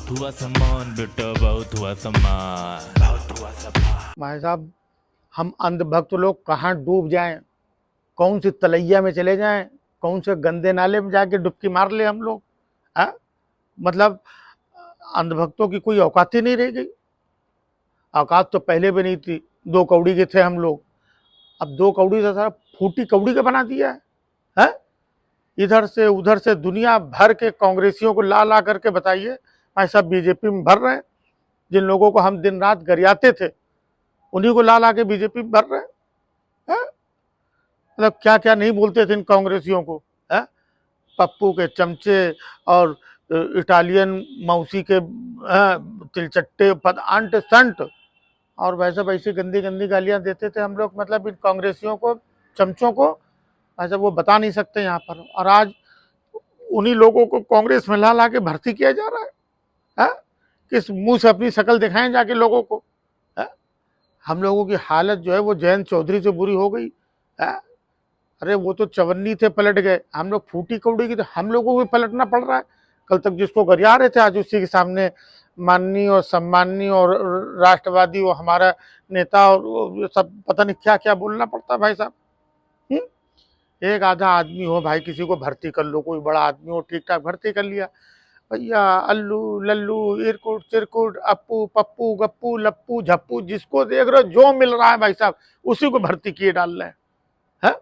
बहुत हुआ सम्मान बेटा, बहुत हुआ सम्मान, बहुत हुआ सम्मान। भाई साहब, हम अंधभक्त लोग कहाँ डूब जाएं, कौन सी तलैया में चले जाएं, कौन से गंदे नाले में जाके डुबकी मार ले हम लोग। हाँ, मतलब अंधभक्तों की कोई औकात ही नहीं रह गई। औकात तो पहले भी नहीं थी, दो कौड़ी के थे हम लोग, अब दो कौड़ी से सारा फूटी कौड़ी का बना दिया है। इधर से उधर से दुनिया भर के कांग्रेसियों को ला ला करके बताइए भाई साहब बीजेपी में भर रहे हैं। जिन लोगों को हम दिन रात गरियाते थे उन्हीं को ला ला के बीजेपी में भर रहे हैं। मतलब क्या क्या नहीं बोलते थे इन कांग्रेसियों को, है? पप्पू के चमचे और इटालियन मौसी के तिलचट्टे पद अंट संट, और वैसे वैसी गंदी गंदी गालियां देते थे हम लोग, मतलब इन कांग्रेसियों को, चमचों को। ऐसा वो बता नहीं सकते यहाँ पर। और आज उन्हीं लोगों को कांग्रेस में ला ला के भर्ती किया जा रहा है। किस मुंह से अपनी शक्ल दिखाएं जाके लोगों को। है? हम लोगों की हालत जो है वो जयंत चौधरी से बुरी हो गई है। अरे वो तो चवन्नी थे, पलट गए। हम लोग फूटी कौड़ी की, तो हम लोगों को भी पलटना पड़ रहा है। कल तक जिसको गरिया रहे थे आज उसी के सामने माननीय और सम्माननीय और राष्ट्रवादी वो हमारा नेता और सब पता नहीं क्या क्या बोलना पड़ता है भाई साहब। एक आधा आदमी हो भाई, किसी को भर्ती कर लो, कोई बड़ा आदमी हो ठीक ठाक भर्ती कर लिया। भैया अल्लू लल्लू इरकुट चिरकुट अप्पू पप्पू गप्पू लप्पू झप्पू, जिसको देख रहे हो जो मिल रहा है भाई साहब उसी को भर्ती किए डाल रहे हैं।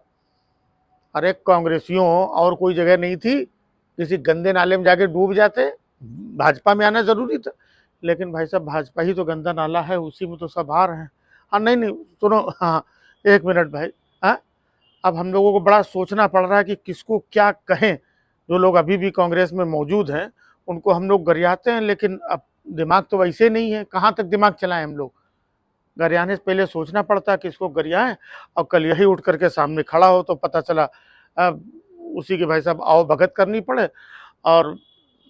अरे कांग्रेसियों और कोई जगह नहीं थी, किसी गंदे नाले में जाके डूब जाते, भाजपा में आना जरूरी था। लेकिन भाई साहब भाजपा ही तो गंदा नाला है, उसी में तो सब आ रहे हैं। हाँ नहीं नहीं सुनो, हाँ एक मिनट भाई। हाँ, अब हम लोगों को बड़ा सोचना पड़ रहा है कि किसको क्या कहें। जो लोग अभी भी कांग्रेस में मौजूद हैं उनको हम लोग गरियाते हैं, लेकिन अब दिमाग तो वैसे नहीं है, कहाँ तक दिमाग चलाएं हम लोग। गरियाने से पहले सोचना पड़ता है किसको गरियाएं, और कल यही उठ करके सामने खड़ा हो तो पता चला उसी के भाई साहब आओ भगत करनी पड़े और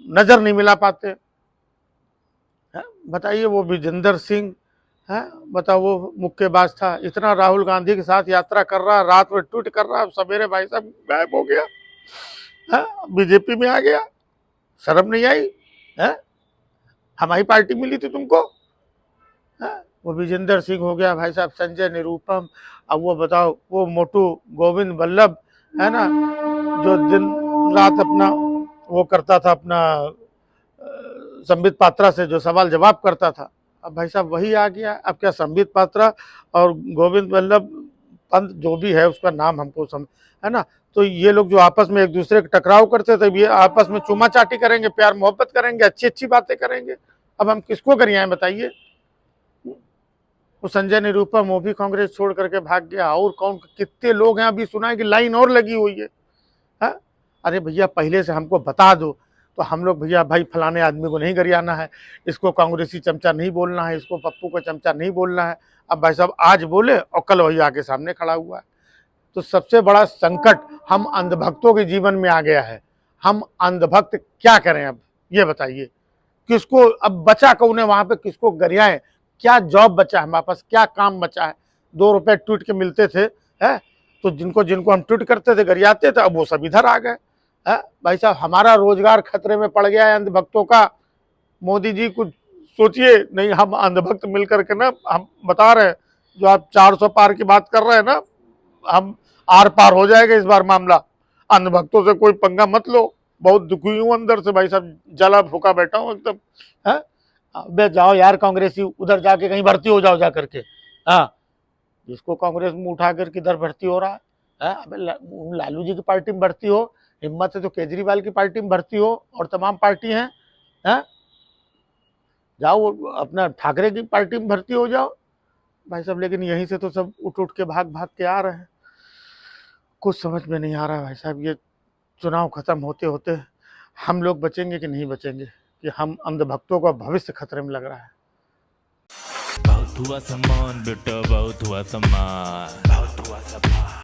नजर नहीं मिला पाते। बताइए वो विजेंद्र सिंह है, बताओ वो मुक्केबाज था, इतना राहुल गांधी के साथ यात्रा कर रहा, रात में ट्वीट कर रहा, सवेरे भाई साहब गायब हो गया है, बीजेपी में आ गया। शर्म नहीं आई है? हमारी पार्टी मिली थी तुमको है? वो विजेंद्र सिंह हो गया भाई साहब, संजय निरुपम, अब वो बताओ वो मोटू गोविंद वल्लभ है ना, जो दिन रात अपना वो करता था, अपना संबित पात्रा से जो सवाल जवाब करता था, अब भाई साहब वही आ गया। अब क्या संबित पात्रा और गोविंद वल्लभ पंत जो भी है उसका नाम हमको है ना, तो ये लोग जो आपस में एक दूसरे का टकराव करते थे, ये आपस में चूमा चाटी करेंगे, प्यार मोहब्बत करेंगे, अच्छी अच्छी बातें करेंगे। अब हम किसको गरियाएं बताइए। वो संजय निरुपम वो भी कांग्रेस छोड़ करके भाग गया, और कौन कितने लोग हैं, अभी सुना है कि लाइन और लगी हुई है। अरे भैया पहले से हमको बता दो तो हम लोग भैया भाई फलाने आदमी को नहीं गरियाना है, इसको कांग्रेसी चमचा नहीं बोलना है, इसको पप्पू को चमचा नहीं बोलना है। अब भाई साहब आज बोले और कल वही आके सामने खड़ा हुआ है। तो सबसे बड़ा संकट हम अंधभक्तों के जीवन में आ गया है। हम अंधभक्त क्या करें अब ये बताइए। किसको अब बचा कौन है वहां पे, किसको गरियाएं, क्या जॉब बचा है हमारे पास, क्या काम बचा है। 2 रुपए ट्वीट के मिलते थे है, तो जिनको जिनको हम ट्वीट करते थे गरियाते थे, अब वो सब इधर आ गए। भाई साहब हमारा रोजगार खतरे में पड़ गया है अंधभक्तों का। मोदी जी कुछ सोचिए। नहीं हम अंधभक्त मिलकर के ना, हम बता रहे हैं जो आप 400 पार की बात कर रहे हैं ना, हम आर पार हो जाएगा इस बार मामला। अंधभक्तों से कोई पंगा मत लो, बहुत दुखी हूं अंदर से भाई साहब, जला भूखा बैठा हूं एकदम। है अबे जाओ यार कांग्रेसी, उधर जाके कहीं भर्ती हो जाओ जा करके। हाँ, जिसको कांग्रेस में उठा कर किधर भर्ती हो रहा है, अबे लालू जी की पार्टी में भर्ती हो, हिम्मत है तो केजरीवाल की पार्टी में भर्ती हो, और तमाम पार्टी हैं। जाओ अपना ठाकरे की पार्टी में भर्ती हो जाओ भाई साहब। लेकिन यहीं से तो सब उठ उठ के भाग भाग के आ रहे हैं। कुछ समझ में नहीं आ रहा भाई साहब, ये चुनाव खत्म होते होते हम लोग बचेंगे कि नहीं बचेंगे, कि हम अंधभक्तों का भविष्य खतरे में लग रहा है। बहुत हुआ सम्मान बेटा, बहुत हुआ सम्मान, बहुत हुआ सम्मान।